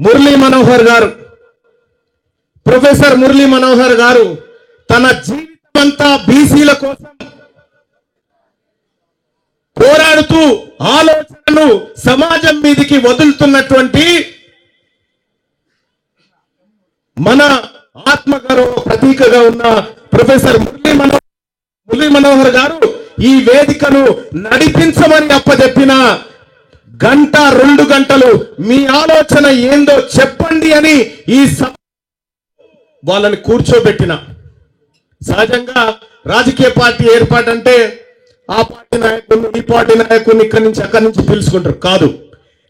మురళీ మనోహర్ గారు, ప్రొఫెసర్ మురళీ మనోహర్ గారు తన జీవితమంతా బీసీల కోసం పోరాడుతూ ఆలోచనను సమాజం మీదకి వదులుతున్నటువంటి మన ఆత్మగౌరవ ప్రతీకగా ఉన్న ప్రొఫెసర్ మురళీ మనోహర్ గారు ఈ వేదికను నడిపించమని అప్పచెప్పిన గంట 2 గంటలు మీ ఆలోచన ఏందో చెప్పండి అని ఈ వాళ్ళని కూర్చోబెట్టిన. సహజంగా రాజకీయ పార్టీ ఏర్పాటంటే ఆ పార్టీ నాయకులు ఈ పార్టీ నాయకుల్ని ఇక్కడి నుంచి అక్కడి నుంచి పిలుచుకుంటారు. కాదు,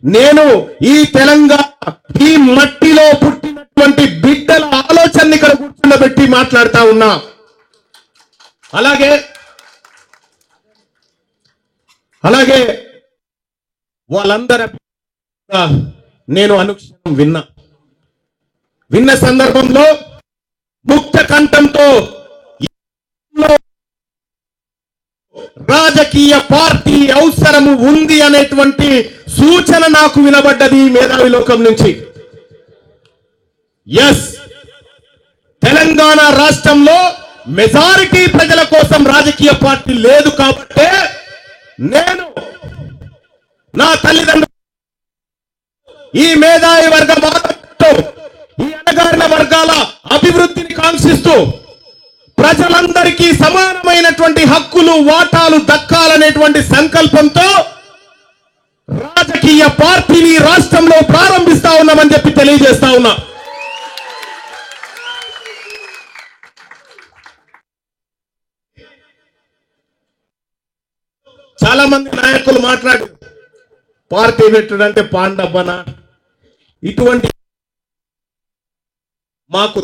నేను ఈ తెలంగాణ ఈ మట్టిలో పుట్టినటువంటి బిడ్డల ఆలోచనని ఇక్కడ కూర్చుండబెట్టి మాట్లాడుతా ఉన్నా. అలాగే వాళ్ళందరూ నేను అనుక్షణం విన్న సందర్భంలో ముక్త కంఠంతో రాజకీయ పార్టీ అవసరము ఉంది అనేటువంటి సూచన నాకు వినబడ్డది మేధావి లోకం నుంచి. ఎస్, తెలంగాణ రాష్ట్రంలో మెజారిటీ ప్రజల కోసం రాజకీయ పార్టీ లేదు కాబట్టే నేను నా తల్లిదండ్రులు ఈ మేధావి వర్గ వాదంతో ఈ అణగారిన వర్గాల అభివృద్ధిని కాంక్షిస్తూ ప్రజలందరికీ సమానమైనటువంటి హక్కులు వాటాలు దక్కాలనేటువంటి సంకల్పంతో రాజకీయ పార్టీని రాష్ట్రంలో ప్రారంభిస్తా ఉన్నామని చెప్పి తెలియజేస్తా ఉన్నా. చాలా మంది నాయకులు మాట్లాడారు, పార్టీ పెట్టుడంటే పాండబ్బన ఇటువంటి మాకు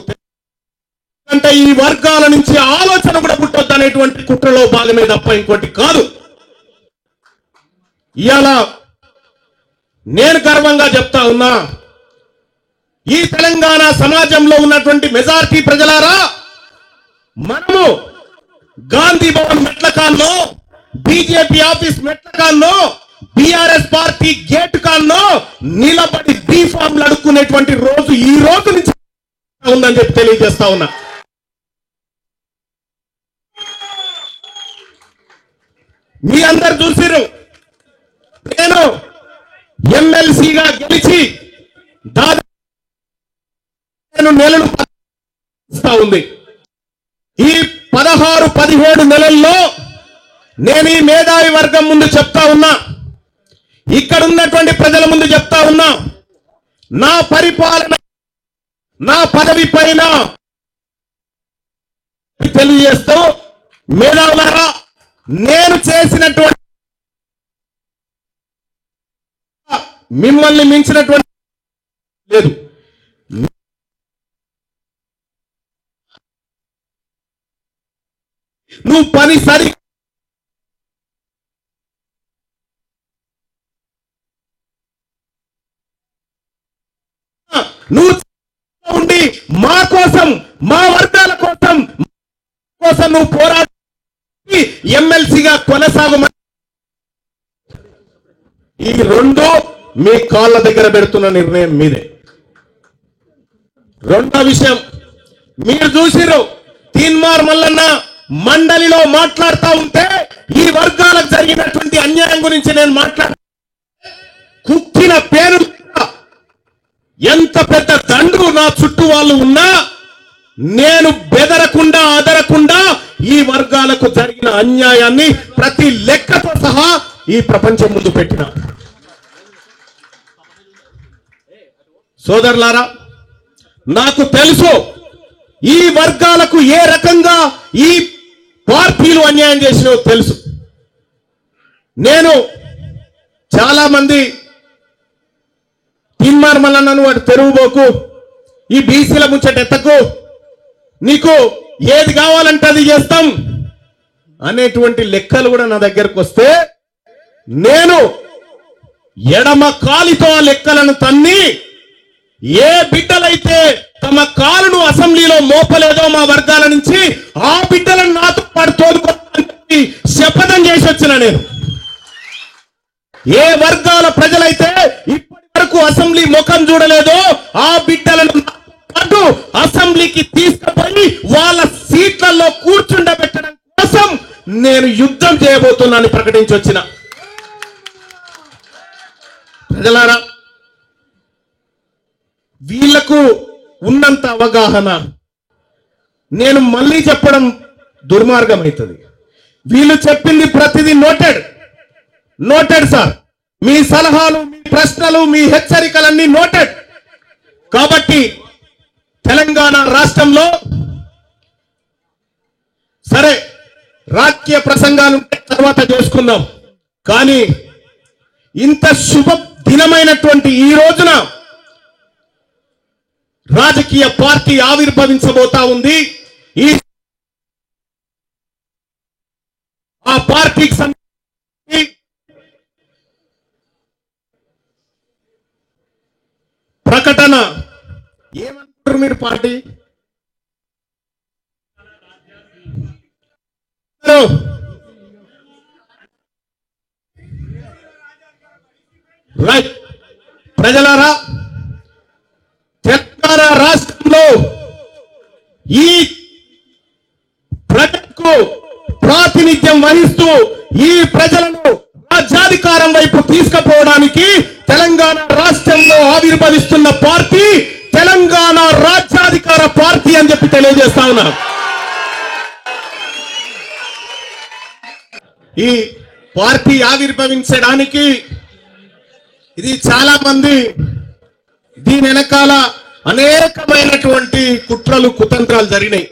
అంటే ఈ వర్గాల నుంచి ఆలోచన కూడా పుట్టొద్దు అనేటువంటి కుట్రలో భాగమే తప్ప ఇంకోటి కాదు. ఇవాళ నేను గర్వంగా చెప్తా ఉన్నా, ఈ తెలంగాణ సమాజంలో ఉన్నటువంటి మెజారిటీ ప్రజలారా, మనము గాంధీ భవన్ మెట్లకాల్లో, బీజేపీ ఆఫీస్ మెట్లకాల్లో, బీఆర్ఎస్ పార్టీ గేట్ కాల్లో నిలబడి బీఫామ్లు అడుక్కునేటువంటి రోజు ఈ రోజు నుంచి ఉందని చెప్పి తెలియజేస్తా ఉన్నా. మీ అందరు చూసిరు, నేను ఎమ్మెల్సీగా గెలిచి దాదాపు నెలలు ఉంది. ఈ 16-17 నెలల్లో నేను ఈ మేధావి వర్గం ముందు చెప్తా ఉన్నా, ఇక్కడ ఉన్నటువంటి ప్రజల ముందు చెప్తా ఉన్నా, నా పరిపాలన నా పదవి పైన తెలియజేస్తూ, మేధావులారా, నేను చేసినటువంటి మిమ్మల్ని మించినటువంటి లేదు. నువ్వు పని సరి నువ్వు ఉండి మా కోసం, మా వర్గాల కోసం నువ్వు పోరాడి ఎమ్మెల్సీగా కొనసాగమని ఈ రెండు మీ కాళ్ళ దగ్గర పెడుతున్న నిర్ణయం మీదే. రెండో విషయం, మీరు చూసిరు తీన్మార్ మల్లన్న మండలిలో మాట్లాడుతూ ఉంటే ఈ వర్గాలకు జరిగినటువంటి అన్యాయం గురించి నేను కుక్కిన పేరు ఎంత పెద్ద దండు నా చుట్టూ వాళ్ళు ఉన్నా నేను బెదరకుండా అదరకుండా ఈ వర్గాలకు జరిగిన అన్యాయాన్ని ప్రతి లెక్కతో సహా ఈ ప్రపంచం ముందు పెట్టిన. సోదరులారా, నాకు తెలుసు ఈ వర్గాలకు ఏ రకంగా ఈ పార్టీలు అన్యాయం చేసినో తెలుసు. నేను చాలా మంది తీన్మార్ మల్లన్నను వాడు తెరువుబోకు, ఈ బీసీల ముచ్చట ఎత్తకు, నీకు ఏది కావాలంటే అది చేస్తాం అనేటువంటి లెక్కలు కూడా నా దగ్గరకు వస్తే నేను ఎడమ కాలితో ఆ లెక్కలను తన్ని ఏ బిడ్డలైతే తమ కాలును అసెంబ్లీలో మోపలేదో మా వర్గాల నుంచి ఆ బిడ్డలను నాతో పాటు తోడుకోవాలని శపథం చేసి వచ్చిన నేను. ఏ వర్గాల ప్రజలైతే ఇప్పటి వరకు అసెంబ్లీ ముఖం చూడలేదో ఆ బిడ్డలను పాటు అసెంబ్లీకి తీసుకుపోయి వాళ్ళ సీట్లలో కూర్చుండబెట్టడం కోసం నేను యుద్ధం చేయబోతున్నాను ప్రకటించి వచ్చిన. ప్రజలారా, వీళ్లకు ఉన్నంత అవగాహన నేను మళ్ళీ చెప్పడం దుర్మార్గం అవుతుంది. వీళ్ళు చెప్పింది ప్రతిదీ నోటెడ్ సార్. మీ సలహాలు, మీ ప్రశ్నలు, మీ హెచ్చరికలన్నీ నోటెడ్. కాబట్టి తెలంగాణ రాష్ట్రంలో సరే రాజకీయ ప్రసంగాలు తర్వాత చేసుకుందాం, కానీ ఇంత శుభ దినమైనటువంటి ఈ రోజున రాజకీయ పార్టీ ఆవిర్భవించబోతా ఉంది. ఆ పార్టీకి సంబంధించి ప్రకటన ఏమంటారు మీరు? Party right. ప్రజలారా, తెలంగాణ రాష్ట్రంలో ఈ ప్రజలకు ప్రాతినిధ్యం వహిస్తూ ఈ ప్రజలను రాజ్యాధికారం వైపు తీసుకుపోవడానికి తెలంగాణ రాష్ట్రంలో ఆవిర్భవిస్తున్న పార్టీ తెలంగాణ రాజ్యాధికార పార్టీ అని చెప్పి తెలియజేస్తా ఉన్నా. ఈ పార్టీ ఆవిర్భవించడానికి ఇది చాలా మంది దీని వెనకాల అనేకమైనటువంటి కుట్రలు కుతంత్రాలు జరిగినాయి.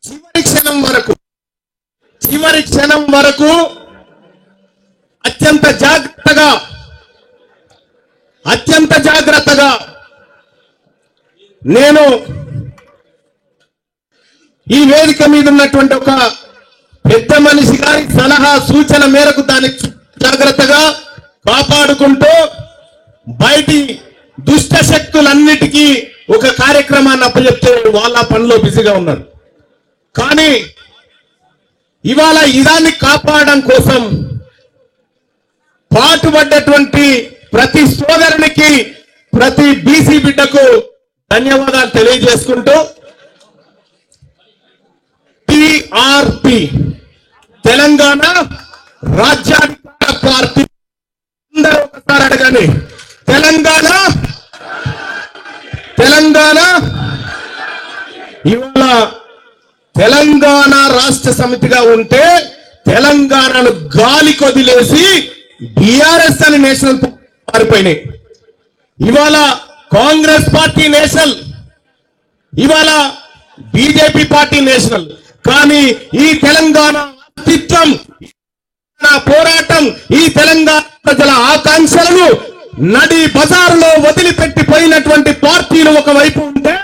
చివరి క్షణం వరకు అత్యంత జాగ్రత్తగా నేను ఈ వేదిక మీద ఉన్నటువంటి ఒక పెద్ద మనిషి గారి సలహా సూచన మేరకు దాన్ని జాగ్రత్తగా కాపాడుకుంటూ బయటి దుష్ట శక్తులన్నిటికీ ఒక కార్యక్రమాన్ని అప్పచెప్తే వాళ్ళ పనిలో బిజీగా ఉన్నారు. కానీ ఇవాళ ఇదాన్ని కాపాడడం కోసం పాటుపడ్డటువంటి ప్రతి సోదరునికి, ప్రతి బీసీ బిడ్డకు ధన్యవాదాలు తెలియజేసుకుంటూ టిఆర్పి తెలంగాణ రాజ్యాధికార పార్టీ, అందరూ ఒకసారి అడగండి, తెలంగాణ ఇవాళ తెలంగాణ రాష్ట్ర సమితిగా ఉంటే తెలంగాణను గాలి కొదిలేసి బీఆర్ఎస్ అని నేషనల్ మారిపోయినాయి. ఇవాళ కాంగ్రెస్ పార్టీ నేషనల్, ఇవాళ బీజేపీ పార్టీ నేషనల్. కానీ ఈ తెలంగాణ అస్తిత్వం, పోరాటం, ఈ తెలంగాణ ప్రజల ఆకాంక్షలను నడి బజారులో వదిలిపెట్టిపోయినటువంటి పార్టీలు ఒకవైపు ఉంటే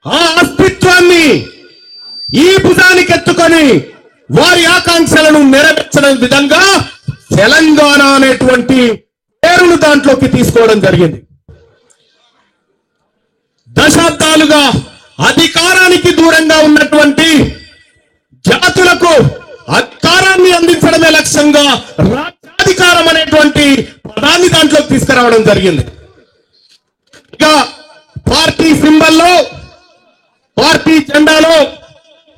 ఆ అస్తిత్వాన్ని ఈ భుజానికి ఎత్తుకొని వారి ఆకాంక్షలను నెరవేర్చడం విధంగా తెలంగాణ అనేటువంటి పేరును దాంట్లోకి తీసుకోవడం జరిగింది. దశాబ్దాలుగా అధికారానికి దూరంగా ఉన్నటువంటి జాతులకు అధికారాన్ని అందించడమే లక్ష్యంగా రాజ్యాధికారం అనేటువంటి పదాన్ని దాంట్లోకి తీసుకురావడం జరిగింది. ఇక పార్టీ సింబల్లో, పార్టీ జెండాలో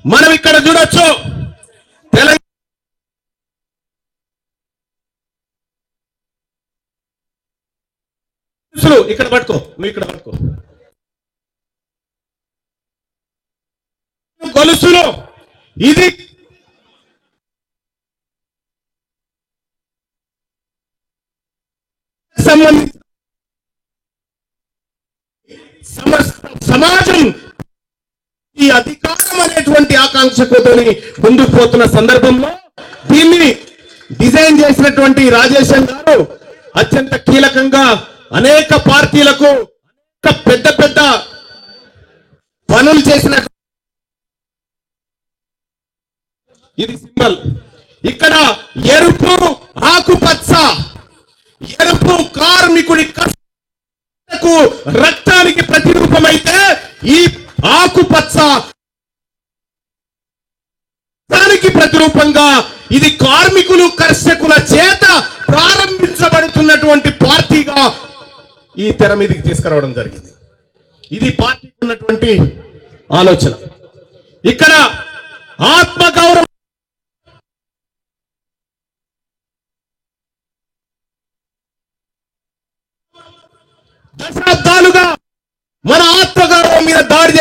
మనం ఇక్కడ చూడొచ్చు తెలంగాణ ఇక్కడ పట్టుకో, నువ్వు ఇక్కడ పట్టుకో, గొలుసులు. ఇది సమాజం ఈ అధికారం అనేటువంటి ఆకాంక్షతో ముందుకు పోతున్న సందర్భంలో దీన్ని డిజైన్ చేసినటువంటి రాజేశన్ గారు అత్యంత కీలకంగా అనేక పార్టీలకు పెద్ద పెద్ద పనులు చేసిన ఇది సింబల్. ఇక్కడ ఎరుపు ఆకుపచ్చ, ఎరుపు కార్మికుడి కష్టకు రక్తానికి ప్రతిరూపమైతే ఈ ఆకుపచ్చ దానికి ప్రతిరూపంగా ఇది కార్మికులు కర్షకుల చేత ప్రారంభించబడుతున్నటువంటి ఉన్నటువంటి పార్టీగా ఈ తెర మీదకి తీసుకురావడం జరిగింది. ఇది పార్టీకి ఉన్నటువంటి ఆలోచన. ఇక్కడ ఆత్మగౌరవం దశాబ్దాలుగా మన ఆత్మగౌరవం మీద దాడి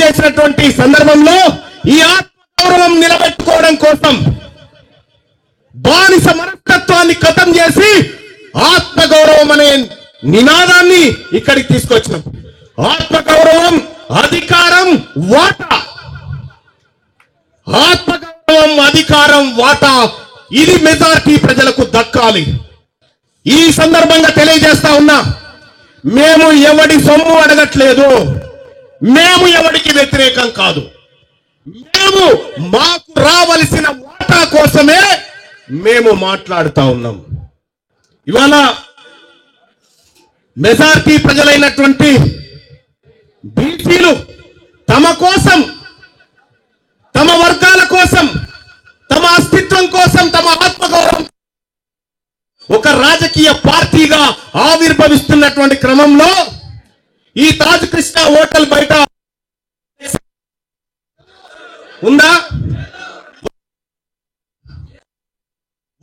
చేసినటువంటి సందర్భంలో ఈ ఆత్మగౌరవం నిలబెట్టుకోవడం కోసం బానిస మనస్తత్వాన్ని ఖతం చేసి ఆత్మగౌరవం అనే నినాదాన్ని ఇక్కడికి తీసుకొచ్చినాం. ఆత్మగౌరవం, అధికారం, వాటా. ఆత్మగౌరవం, అధికారం, వాటా ఇది మెజారిటీ ప్రజలకు దక్కాలి. ఈ సందర్భంగా తెలియజేస్తా ఉన్నా, మేము ఎవడి సొమ్ము అడగట్లేదు, మేము ఎవడికి వ్యతిరేకం కాదు. మేము మాకు రావలసిన వాటా కోసమే మేము మాట్లాడుతా ఉన్నాం. ఇవాళ మెజారిటీ ప్రజలైనటువంటి బీసీలు తమ కోసం, తమ వర్గాల కోసం, తమ అస్తిత్వం కోసం, తమ ఆత్మగౌరవం ఒక రాజకీయ పార్టీగా ఆవిర్భవిస్తున్నటువంటి క్రమంలో ఈ తాజ్ కృష్ణ హోటల్ బయట ఉందా?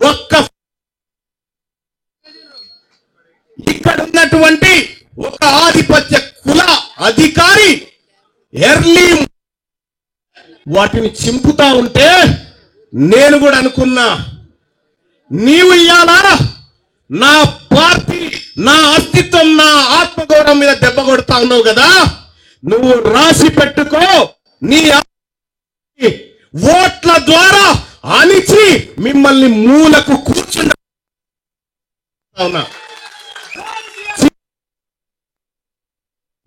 ఒక్క ఇక్కడ ఉన్నటువంటి ఒక ఆధిపత్య కుల అధికారి ఎర్లీ వాటిని చింపుతా ఉంటే నేను కూడా అనుకున్నా, నీవు ఇయ్యాలా నా పార్టీ, నా అస్తిత్వం, నా ఆత్మగౌరవం మీద దెబ్బ కొడతా ఉన్నావు కదా, నువ్వు రాసి పెట్టుకో, నీ ఓట్ల ద్వారా అణిచి మిమ్మల్ని మూలకు కూర్చున్నా.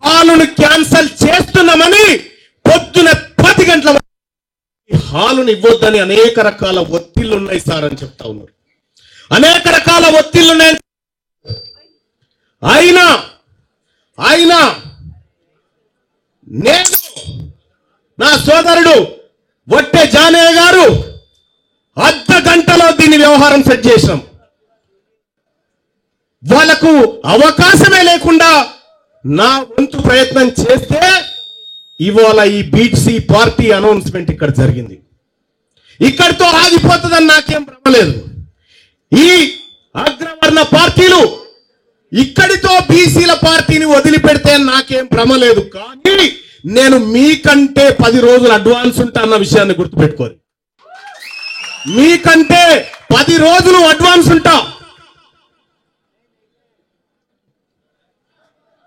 హాలును క్యాన్సల్ చేస్తున్నామని పొద్దున 10 గంటల హాలును ఇవ్వొద్దని అనేక రకాల ఒత్తిళ్లు ఉన్నాయి సార్ అని చెప్తా ఉన్నారు. అనేక రకాల ఒత్తిళ్లు ఉన్నాయి. అయినా నేను, నా సోదరుడు వట్టే జానయ్య గారు అర్ధ గంటలో దీని వ్యవహారం సెట్ చేసినాం. వాళ్లకు అవకాశమే లేకుండా నా వంతు ప్రయత్నం చేస్తే ఇవాళ ఈ బీసీ పార్టీ అనౌన్స్మెంట్ ఇక్కడ జరిగింది. ఇక్కడితో ఆగిపోతుందని నాకేం భ్రమలేదు. ఈ అగ్రవర్ణ పార్టీలు ఇక్కడితో బీసీల పార్టీని వదిలిపెడితే నాకేం భ్రమ లేదు. కానీ నేను మీకంటే 10 రోజులు అడ్వాన్స్ ఉంటా అన్న విషయాన్ని గుర్తుపెట్టుకోరు. మీకంటే 10 రోజులు అడ్వాన్స్ ఉంటా.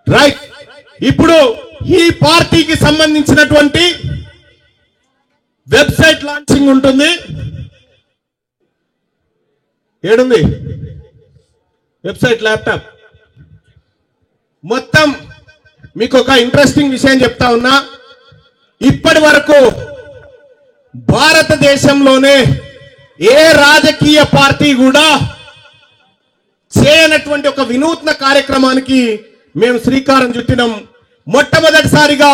రైట్. ఇప్పుడు ఈ పార్టీకి సంబంధించినటువంటి వెబ్సైట్ లాంచింగ్ ఉంటుంది. ఏడుంది వెబ్సైట్, ల్యాప్టాప్ మొత్తం. మీకు ఒక ఇంట్రెస్టింగ్ విషయం చెప్తా ఉన్నా. ఇప్పటి వరకు భారతదేశంలోనే ఏ రాజకీయ పార్టీ కూడా చేయనటువంటి ఒక వినూత్న కార్యక్రమానికి మేము శ్రీకారం చుట్టినాం. మొట్టమొదటిసారిగా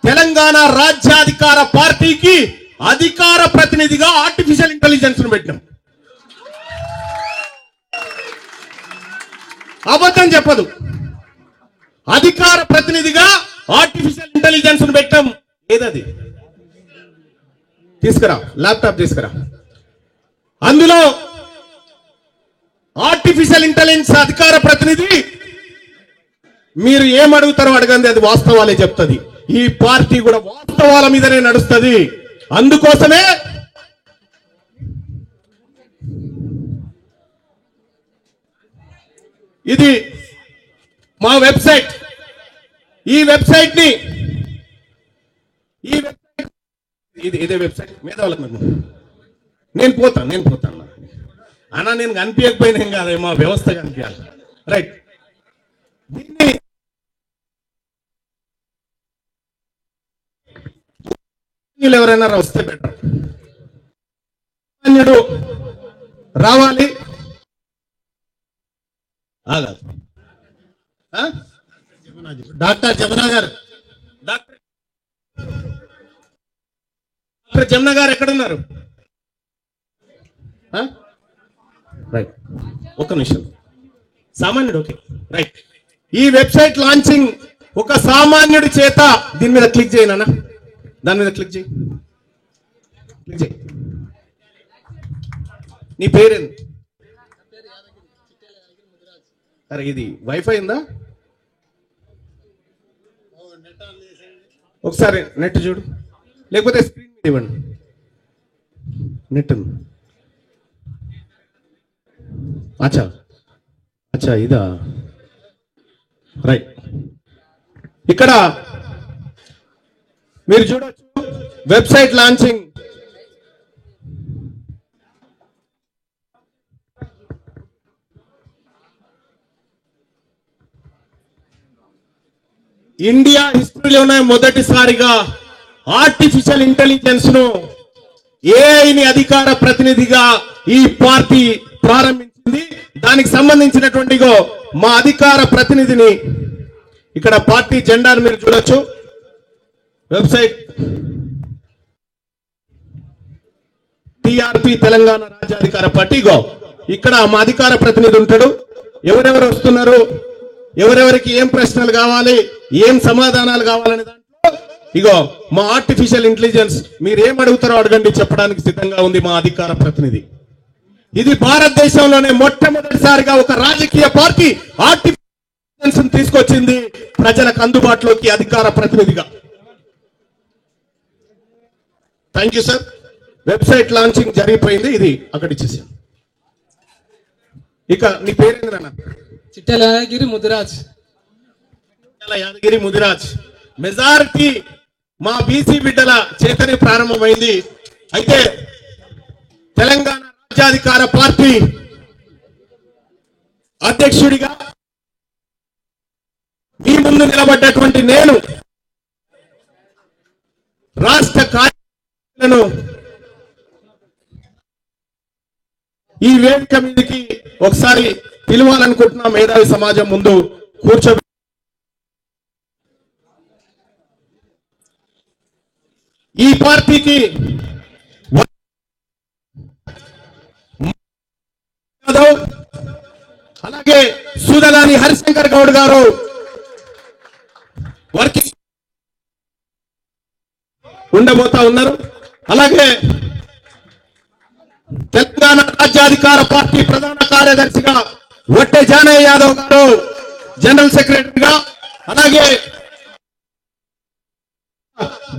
తెలంగాణ రాజ్యాధికార పార్టీకి అధికార ప్రతినిధిగా ఆర్టిఫిషియల్ ఇంటెలిజెన్స్ ను పెట్టినాం. అబద్ధం చెప్పదు. అధికార ప్రతినిధిగా ఆర్టిఫిషియల్ ఇంటెలిజెన్స్ ను పెట్టాం. ఏదది? తీసుకురా, ల్యాప్టాప్ తీసుకురా. అందులో ఆర్టిఫిషియల్ ఇంటెలిజెన్స్ అధికార ప్రతినిధి మీరు ఏమడుగుతారో అడగండి, అది వాస్తవాలే చెప్తుంది. ఈ పార్టీ కూడా వాస్తవాల మీదనే నడుస్తుంది. అందుకోసమే ఇది మా వెబ్సైట్. ఈ వెబ్సైట్ ని ఇదే వెబ్సైట్ మీద నేను పోతాను అన్నా. నేను కనిపించకపోయినా ఏం కాదు, మా వ్యవస్థ కనిపించాలి. రైట్. దీన్ని ఎవరైనా వస్తే బెటర్. రావాలి. డాక్టర్ జమున గారు, డాక్టర్ జమున గారు ఎక్కడున్నారు? రైట్. ఒక నిమిషం. సామాన్యుడు, ఓకే రైట్. ఈ వెబ్సైట్ లాంచింగ్ ఒక సామాన్యుడి చేత, దీని మీద క్లిక్ చేయి నాన్న, దాని మీద క్లిక్ చేయి, క్లిక్ చేయి. నీ పేరేంది? అరే ఇది వైఫై ఉందా? ఒకసారి నెట్ చూడు, లేకపోతే స్క్రీన్ మీద ఇవ్వండి. నెట్ అచ్చా అచ్చా, ఇదా రైట్. ఇక్కడ మీరు చూడొచ్చు వెబ్సైట్ లాంచింగ్. ఇండియా హిస్టరీలోనే మొదటిసారిగా ఆర్టిఫిషియల్ ఇంటెలిజెన్స్ ను, ఏఐని అధికార ప్రతినిధిగా ఈ పార్టీ ప్రారంభించింది. దానికి సంబంధించినటువంటి మా అధికార ప్రతినిధిని, ఇక్కడ పార్టీ జెండాను మీరు చూడొచ్చు. వెబ్సైట్ టిఆర్పి తెలంగాణ రాజ్యాధికార పార్టీ. ఇక్కడ మా అధికార ప్రతినిధి ఉంటాడు. ఎవరెవరు వస్తున్నారు, ఎవరెవరికి ఏం ప్రశ్నలు కావాలి, ఏం సమాధానాలు కావాలనే దాంట్లో మా ఆర్టిఫిషియల్ ఇంటెలిజెన్స్ మీరు ఏం అడుగుతారో అడగండి చెప్పడానికి సిద్ధంగా ఉంది మా అధికార ప్రతినిధి. ఇది భారతదేశంలోనే మొట్టమొదటిసారిగా ఒక రాజకీయ పార్టీ ఆర్టిఫిషియల్ ఇంటెలిజెన్స్ తీసుకొచ్చింది ప్రజలకు అందుబాటులోకి అధికార ప్రతినిధిగా. Thank you sir. Website launching జరిగిపోయింది, ఇది అక్కడ ఇచ్చేసాం. ఇక నీ పేరేంది నాన్న? చిట్టెల యాదగిరి ముదిరాజ్. యాదగిరి ముదిరాజ్. మెజారిటీ మా బీసీ బిడ్డల చేతనే ప్రారంభమైంది. అయితే తెలంగాణ రాజ్యాధికార పార్టీ అధ్యక్షుడిగా మీ ముందు నిలబడ్డటువంటి నేను రాష్ట్ర కార్యక్రమాలను ఈ వేదిక మీదకి ఒకసారి పిలవాలనుకుంటున్నా. మేధావి సమాజం ముందు కూర్చో. ఈ పార్టీకి అలాగే సుదలాని హరిశంకర్ గౌడ్ గారు వర్కింగ్ ఉండబోతా ఉన్నారు. అలాగే తెలంగాణ రాజ్యాధికార పార్టీ ప్రధాన కార్యదర్శిగా వట్టె జానయ్య యాదవ్ గారు జనరల్ సెక్రటరీగా, అలాగే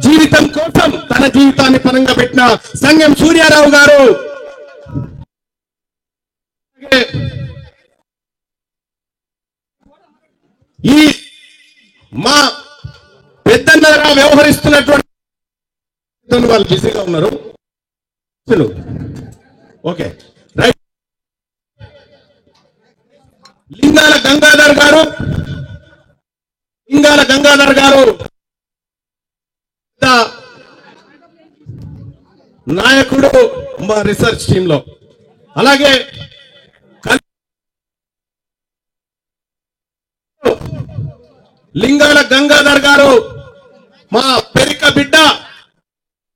జీవితం కోసం తన జీవితాన్ని పనంగా పెట్టిన సంగం సూర్యారావు గారు, ఈ మా పెద్దన్నగా వ్యవహరిస్తున్నటువంటి వాళ్ళు బిజీగా ఉన్నారు. Okay right. లింగాల గంగాధర్ గారు నాయకుడు మా రీసెర్చ్ టీమ్ లో. అలాగే లింగాల గంగాధర్ గారు మా పెరిక బిడ్డ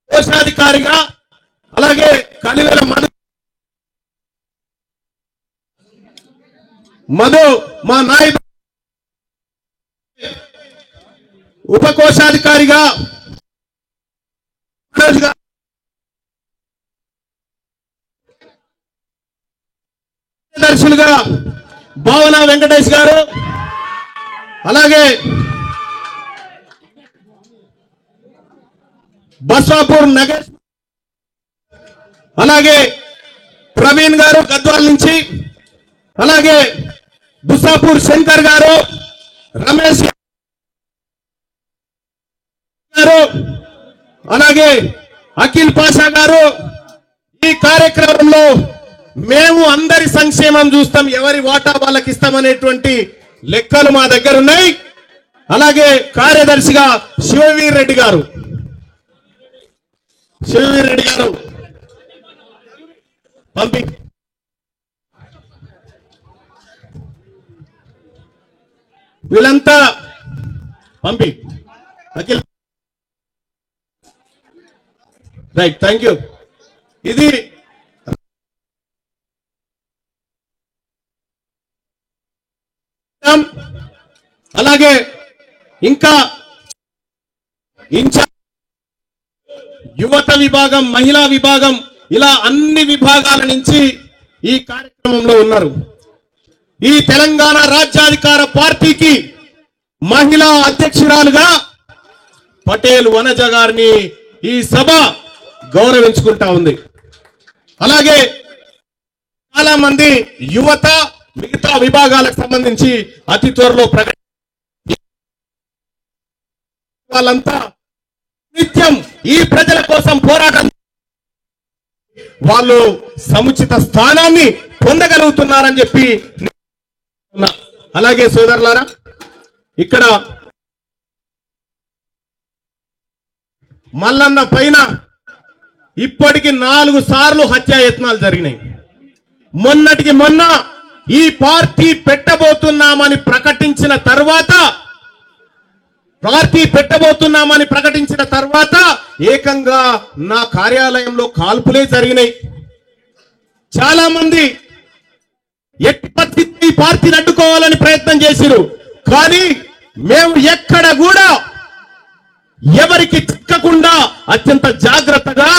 కోశాధికారిగా, అలాగే కలివెల మధు మా నాయకుడు ఉపకోశాధికారిగా, దర్శులుగా భావన వెంకటేష్ గారు, అలాగే బస్వాపూర్ నగర్, అలాగే ప్రవీణ్ గారు గద్వాల్ నుంచి, అలాగే బుసాపూర్ శంకర్ గారు, రమేష్ గారు, అలాగే అఖిల్ పాషా గారు. ఈ కార్యక్రమంలో మేము అందరి సంక్షేమం చూస్తాం, ఎవరి వాటా వాళ్ళకి ఇస్తామనేటువంటి లెక్కలు మా దగ్గర ఉన్నాయి. అలాగే కార్యదర్శిగా శివవీర్ రెడ్డి గారు పంపి, వీళ్ళంతా పంపి. Akhil right, thank you. ఇది అలాగే ఇంకా ఇన్ఛార్జ్ యువత విభాగం, మహిళా విభాగం, ఇలా అన్ని విభాగాల నుంచి ఈ కార్యక్రమంలో ఉన్నారు. ఈ తెలంగాణ రాజ్యాధికార పార్టీకి మహిళా అధ్యక్షురాలుగా పటేల్ వనజ గారిని ఈ సభ గౌరవించుకుంటా ఉంది. అలాగే చాలా మంది యువత, మిగతా విభాగాలకు సంబంధించి అతి త్వరలో వాళ్ళంతా నిత్యం ఈ ప్రజల కోసం పోరాటం, వాళ్ళు సముచిత స్థానాన్ని పొందగలుగుతున్నారని చెప్పి. అలాగే సోదరులారా, ఇక్కడ మల్లన్న పైన ఇప్పటికి 4 సార్లు హత్యాయత్నాలు జరిగినాయి. మొన్నటికి మొన్న ఈ పార్టీ పెట్టబోతున్నామని ప్రకటించిన తర్వాత ఏకంగా నా కార్యాలయంలో కాల్పులే జరిగినాయి. చాలా మంది ఎట్టి పరిస్థితి ఈ పార్టీని అడ్డుకోవాలని ప్రయత్నం చేసిరు. కానీ మేము ఎక్కడ కూడా ఎవరికి చిక్కకుండా అత్యంత జాగ్రత్తగా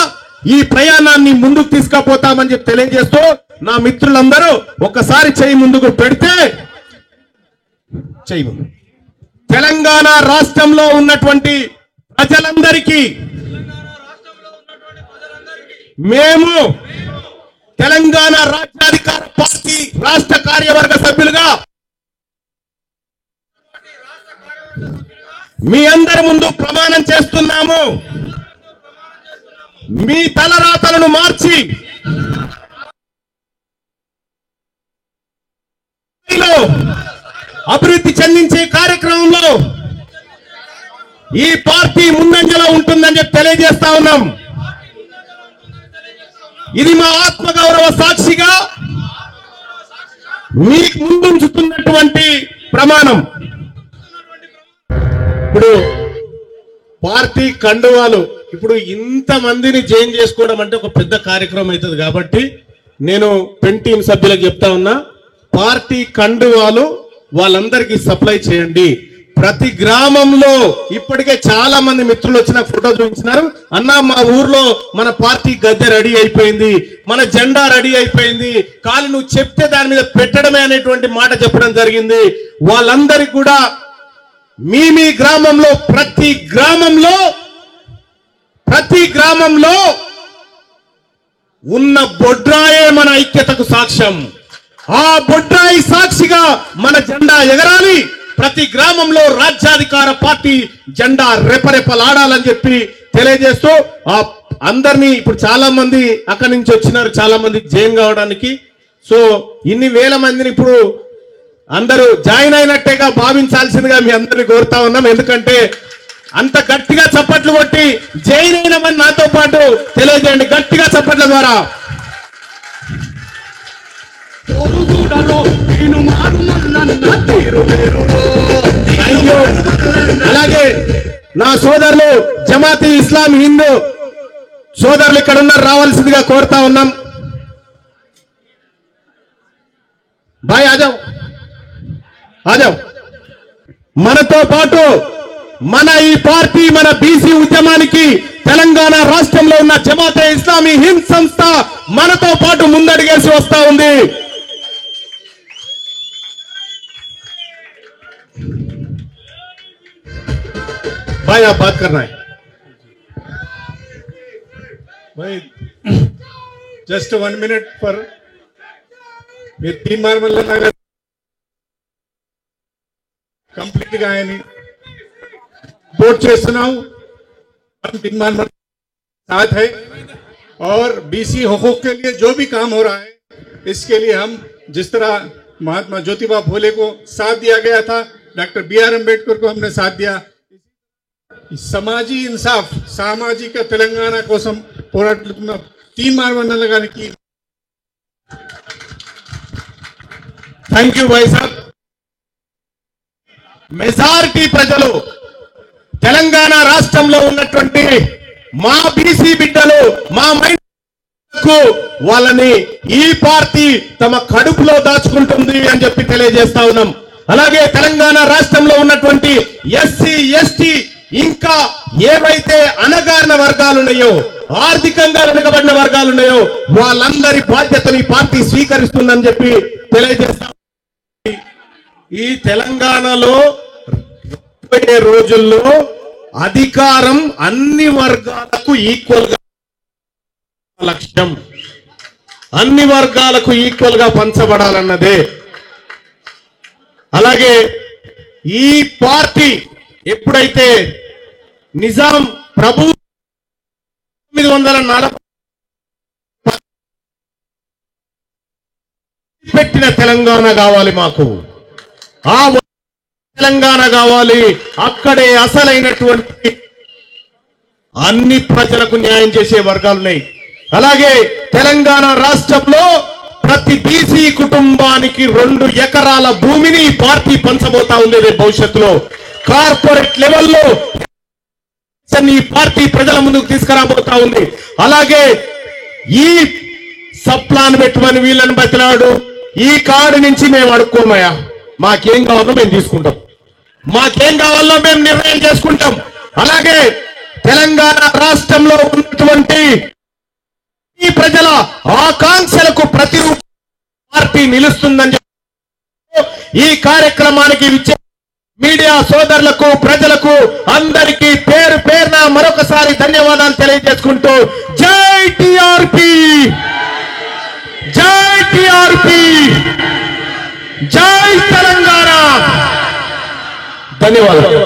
ఈ ప్రయాణాన్ని ముందుకు తీసుకుపోతామని చెప్పి తెలియజేస్తూ, నా మిత్రులందరూ ఒక్కసారి చేయి ముందుకు పెడితే, చేయి తెలంగాణ రాష్ట్రంలో ఉన్నటువంటి ప్రజలందరికీ మేము తెలంగాణ రాజ్యాధికార పార్టీ రాష్ట్ర కార్యవర్గ సభ్యులుగా మీ అందరి ముందు ప్రమాణం చేస్తున్నాము. మీ తలరాతలను మార్చి అభివృద్ధి చెందించే కార్యక్రమంలో ఈ పార్టీ ముందంజలో ఉంటుందని చెప్పి తెలియజేస్తా ఉన్నాం. ఇది మా ఆత్మగౌరవ సాక్షిగా మీకు ముందుంచుతున్నటువంటి ప్రమాణం. ఇప్పుడు పార్టీ కండువాలు ఇప్పుడు ఇంతమందిని జాయిన్ చేసుకోవడం అంటే ఒక పెద్ద కార్యక్రమం అవుతుంది. కాబట్టి నేను పెన్ టీం సభ్యులకు చెప్తా ఉన్నా, పార్టీ కండువాలు వాళ్ళందరికీ సప్లై చేయండి. ప్రతి గ్రామంలో ఇప్పటికే చాలా మంది మిత్రులు వచ్చిన ఫోటో చూపించినారు. అన్న, మా ఊర్లో మన పార్టీ గద్దె రెడీ అయిపోయింది, మన జెండా రెడీ అయిపోయింది, కానీ నువ్వు చెప్తే దాని మీద పెట్టడమే అనేటువంటి మాట చెప్పడం జరిగింది. వాళ్ళందరికీ కూడా మీ గ్రామంలో ప్రతి గ్రామంలో ఉన్న బొడ్రాయే మన ఐక్యతకు సాక్ష్యం. ఆ బొడ్రాయి సాక్షిగా మన జెండా ఎగరాలి. ప్రతి గ్రామంలో రాజ్యాధికార పార్టీ జెండా రెపరెపలాడాలని చెప్పి తెలియజేస్తూ, ఆ అందరినీ ఇప్పుడు చాలా మంది అక్కడి నుంచి వచ్చినారు, చాలా మంది జాయిన్ కావడానికి. సో ఇన్ని వేల మందిని ఇప్పుడు అందరూ జాయిన్ అయినట్టేగా భావించాల్సిందిగా మీ అందరినీ కోరుతా ఉన్నాం. ఎందుకంటే అంత గట్టిగా చప్పట్లు కొట్టి జాయిన్ అయినామని నాతో పాటు తెలియజేయండి, గట్టిగా చప్పట్ల ద్వారా. అలాగే నా సోదరులు జమాతీ ఇస్లాం హిందూ సోదరులు ఇక్కడ ఉన్నారు, రావాల్సిందిగా కోరుతా ఉన్నాం. బాయ్ ఆజావ్ ఆజావ్. మనతో పాటు మన ఈ పార్టీ, మన బీసీ ఉద్యమానికి తెలంగాణ రాష్ట్రంలో ఉన్న జమాతే ఇస్లామీ హింద్ సంస్థ మనతో పాటు ముందడిగేసి వస్తా ఉంది. भाई आप बात करना है भाई, जस्ट 1 minute पर మీరు 3 बार मल्ल कंप्लीट గా ఆయని बोर्ड చేస్తున్నాం. हम 3 बार साथ है और बीसी हकूक के लिए जो भी काम हो रहा है, इसके लिए हम जिस तरह महात्मा ज्योतिबा फुले को साथ दिया गया था, डॉक्टर BR अंबेडकर को हमने साथ दिया. సమాజీ ఇన్సాఫ్, సామాజిక తెలంగాణ కోసం పోరాడుతున్న 3 बार మండలగానికి థ్యాంక్ యూ భాయ్ సాబ్. మెజారిటీ ప్రజలు తెలంగాణ రాష్ట్రంలో ఉన్నటువంటి మా బీసీ బిడ్డలు, మా మైనారిటీలకు వాళ్ళని ఈ పార్టీ తమ కడుపులో దాచుకుంటుంది అని చెప్పి తెలియజేస్తా ఉన్నాం. అలాగే తెలంగాణ రాష్ట్రంలో ఉన్నటువంటి ఎస్సీ ఎస్టీ ఇంకా ఏవైతే అణగారిన వర్గాలు ఉన్నాయో, ఆర్థికంగా వెనుకబడిన వర్గాలు ఉన్నాయో, వాళ్ళందరి బాధ్యతని పార్టీ స్వీకరిస్తుందని చెప్పి తెలియజేస్తాం. ఈ తెలంగాణలో రాబోయే రోజుల్లో అధికారం అన్ని వర్గాలకు ఈక్వల్ గా లక్ష్యం, అన్ని వర్గాలకు ఈక్వల్ గా పంచబడాలన్నదే. అలాగే ఈ పార్టీ ఎప్పుడైతే నిజాం ప్రభు 940 పెట్టిన తెలంగాణ కావాలి, మాకు ఆ తెలంగాణ కావాలి. అక్కడే అసలైనటువంటి అన్ని ప్రజలకు న్యాయం చేసే వర్గాలు ఉన్నాయి. అలాగే తెలంగాణ రాష్ట్రంలో ప్రతి బీసీ కుటుంబానికి 2 ఎకరాల భూమిని ఈ పార్టీ పంచబోతా ఉంది రేపు భవిష్యత్తులో. కార్పొరేట్ లెవెల్లో ఈ పార్టీ ప్రజల ముందుకు తీసుకురాబోతా ఉంది. అలాగే ఈ సప్లాన్ పెట్టుమని వీళ్ళని బతిలాడు, ఈ కార్డు నుంచి మేము అడుక్కోమయ్యా, మాకేం కావాలో మేము తీసుకుంటాం, మాకేం కావాలో మేము నిర్ణయం చేసుకుంటాం. అలాగే తెలంగాణ రాష్ట్రంలో ఉన్నటువంటి ఈ ప్రజల ఆకాంక్షలకు ప్రతి పార్టీ నిలుస్తుందని చెప్పి ఈ కార్యక్రమానికి మీడియా సోదరులకు, ప్రజలకు అందరికీ పేరు పేరున మరొకసారి ధన్యవాదాలు తెలియజేసుకుంటూ జై టిఆర్పి, జై టిఆర్పి, జై తెలంగాణ. ధన్యవాదాలు.